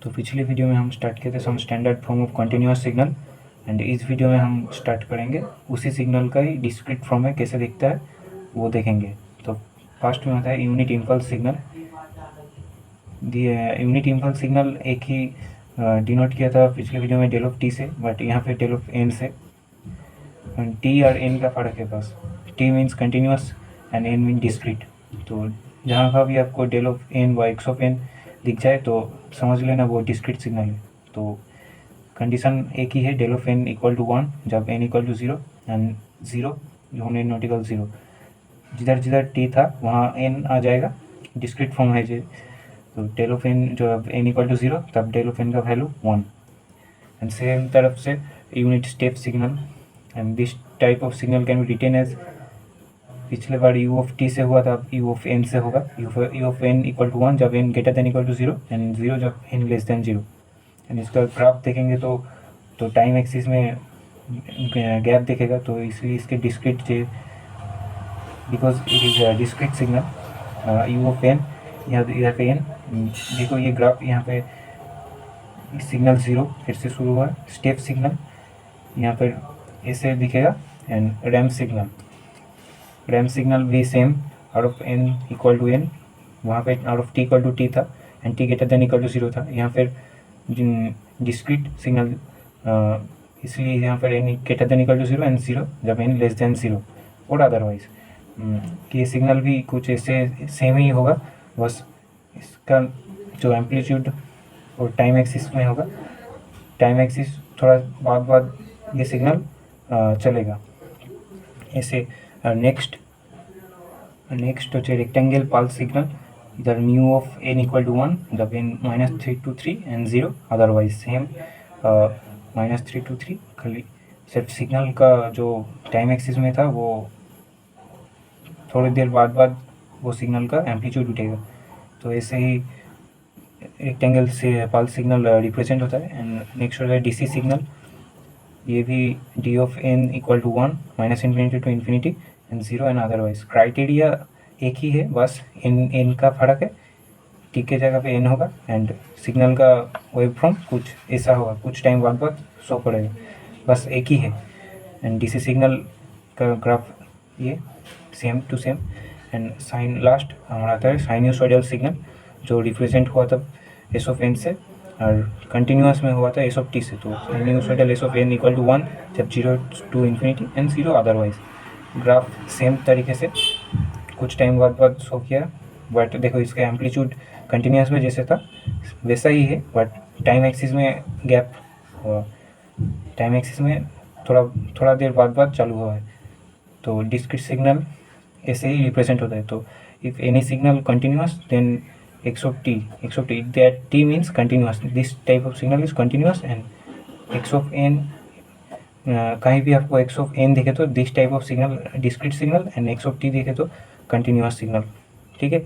तो पिछले वीडियो में हम स्टार्ट किए थे some standard form of continuous signal, and इस वीडियो में हम स्टार्ट करेंगे उसी सिग्नल का ही डिस्क्रीट फॉर्म में कैसे दिखता है वो देखेंगे। तो फर्स्ट में आता है unit impulse signal. Unit impulse signal एक ही डिनोट किया था पिछले वीडियो में डेल ऑफ टी से, बट यहाँ पे डेल ऑफ एन से। टी और एन का फ़र्क है बस। T means continuous and n mean discrete. तो जहाँ का भी आपको डेल ऑफ एन व एक्स ऑफ एन दिख जाए तो समझ लेना वो डिस्क्रीट सिग्नल है। तो कंडीशन एक ही है, del of n equal to 1 जब एन इक्वल टू 0 एंड 0 जो एन नॉट इक्वल 0। जिधर जिधर टी था वहाँ एन आ जाएगा, डिस्क्रीट फॉर्म है जो। तो डेल ऑफ एन जब एन इक्वल टू 0 तब डेल ऑफ एन का वैल्यू 1। एंड सेम तरफ से unit step signal, and this type of signal can be written as, पिछले बार यू ऑफ टी से हुआ था, अब यू ऑफ एन से होगा। U of n equal to 1 जब n greater than equal to 0 and 0 जब एन लेस देन 0। एंड इसका ग्राफ देखेंगे तो टाइम एक्सिस में गैप दिखेगा, तो इसलिए इसके डिस्क्रीट से, because it is discrete signal u of n. यहाँ पे एन देखो, ये ग्राफ यहाँ पे सिग्नल 0 फिर से शुरू हुआ, स्टेप सिग्नल यहाँ पर ऐसे दिखेगा। एंड रैम्प सिग्नल भी same, out of n equal to n, वहाँ पे out of t equal to t था and t greater than equal to 0 था। यहाँ पर डिस्क्रीट सिग्नल, इसलिए यहाँ पर n greater than equal to 0 and 0 जब एन लेस देन 0 और अदरवाइज ये सिग्नल भी कुछ ऐसे सेम ही होगा, बस इसका जो एम्पलीट्यूड और टाइम एक्सिस में होगा। टाइम एक्सिस थोड़ा बाद ये सिग्नल चलेगा ऐसे। नेक्स्ट रेक्टेंगल पल्स सिग्नल, इधर mu of n equal to 1 जब n -3 to 3 and 0 otherwise same -3 to 3। खाली सिर्फ सिग्नल का जो टाइम एक्सिस में था वो थोड़ी देर बाद वो सिग्नल का एम्पलीट्यूड उठेगा। तो ऐसे ही रेक्टेंगल से पल्स सिग्नल रिप्रेजेंट होता है। एंड नेक्स्ट होता है डीसी सिग्नल, ये भी D of n equal to 1 -infinity to infinity and 0 and otherwise. Criteria एक ही है, बस एन का फर्क है, टी के जगह पे एन होगा एंड सिग्नल का वेव फॉर्म कुछ ऐसा होगा, कुछ टाइम बाद शो करेगा, बस एक ही है। एंड डीसी सिग्नल का ग्राफ ये same to same. And sine last हमारा आता है साइनसॉइडल सिग्नल, जो रिप्रेजेंट हुआ था एस ऑफ एन से और कंटिन्यूस में हुआ था एस ऑफ टी से। तो sinusoidal S of n equal to 1 जब 0 to infinity and 0 otherwise. Graph same तरीके से कुछ टाइम बाद शो किया, बट देखो इसका एम्पलीट्यूड कंटिन्यूस में जैसे था वैसा ही है, बट टाइम एक्सिस में गैप हुआ, टाइम एक्सिस में थोड़ा देर बाद चालू हुआ है। तो डिस्क्रीट सिग्नल ऐसे ही रिप्रेजेंट होता है। तो if any signal continuous then x of t that t means continuous, this type of signal is continuous। and x of n कहीं भी आपको x of n दिखे तो this type of signal discrete signal, and x of t दिखे तो continuous signal। ठीक है।